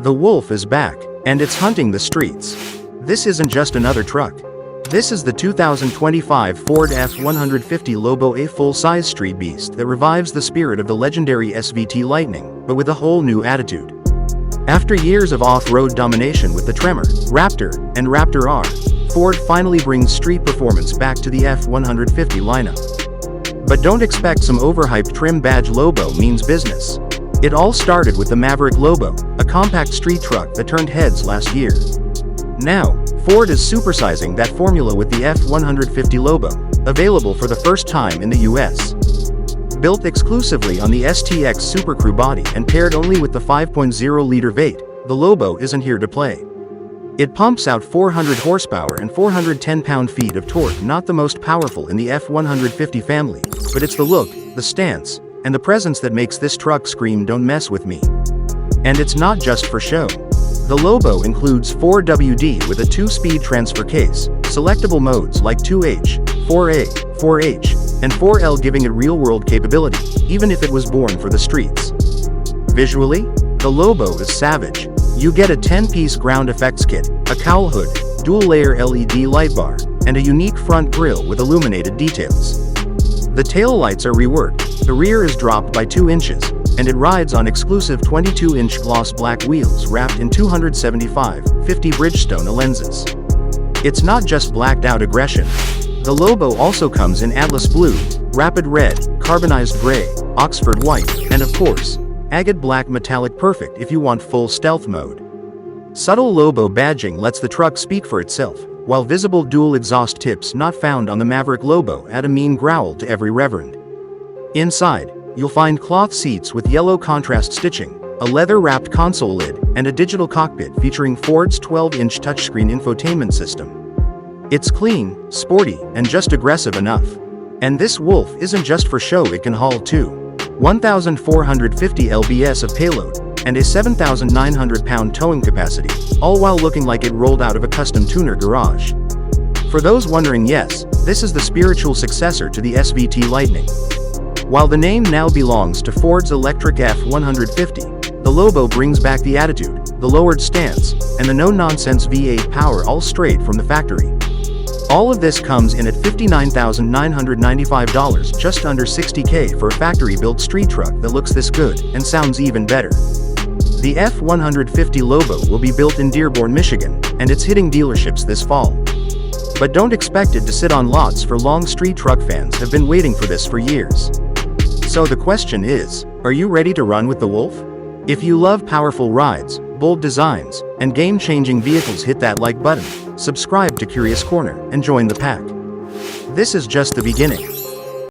The wolf is back, and it's hunting the streets. This isn't just another truck. This is the 2025 Ford F-150 Lobo, a full-size street beast that revives the spirit of the legendary SVT Lightning, but with a whole new attitude. After years of off-road domination with the Tremor, Raptor, and Raptor R, Ford finally brings street performance back to the F-150 lineup. But don't expect some overhyped trim badge Lobo means business. It all started with the Maverick Lobo, a compact street truck that turned heads last year. Now, Ford is supersizing that formula with the F-150 Lobo, available for the first time in the US. Built exclusively on the STX SuperCrew body and paired only with the 5.0-liter V8, the Lobo isn't here to play. It pumps out 400 horsepower and 410 pound-feet of torque, not the most powerful in the F-150 family, but it's the look, the stance, and the presence that makes this truck scream "Don't mess with me." And it's not just for show. The Lobo includes 4WD with a 2-speed transfer case, selectable modes like 2H, 4A, 4H, and 4L, giving it real-world capability, even if it was born for the streets. Visually, the Lobo is savage. You get a 10-piece ground effects kit, a cowl hood, dual-layer LED light bar, and a unique front grille with illuminated details. The taillights are reworked, the rear is dropped by 2 inches, and it rides on exclusive 22-inch gloss black wheels wrapped in 275/50 Bridgestone lenses. It's not just blacked-out aggression. The Lobo also comes in Atlas Blue, Rapid Red, Carbonized Gray, Oxford White, and of course, agate black metallic, perfect if you want full stealth mode. Subtle Lobo badging lets the truck speak for itself, while visible dual exhaust tips not found on the Maverick Lobo add a mean growl to every reverend. Inside, you'll find cloth seats with yellow contrast stitching, a leather-wrapped console lid, and a digital cockpit featuring Ford's 12-inch touchscreen infotainment system. It's clean, sporty, and just aggressive enough. And this wolf isn't just for show, it can haul too. 1,450 lbs of payload, and a 7,900-pound towing capacity, all while looking like it rolled out of a custom tuner garage. For those wondering, yes, this is the spiritual successor to the SVT Lightning. While the name now belongs to Ford's electric F-150, the Lobo brings back the attitude, the lowered stance, and the no-nonsense V8 power, all straight from the factory. All of this comes in at $59,995, just under $60K for a factory-built street truck that looks this good and sounds even better. The F-150 Lobo will be built in Dearborn, Michigan, and it's hitting dealerships this fall. But don't expect it to sit on lots for long. Street truck fans have been waiting for this for years. So the question is, are you ready to run with the wolf? If you love powerful rides, bold designs, and game-changing vehicles, hit that like button, subscribe to Curious Corner, and join the pack. This is just the beginning.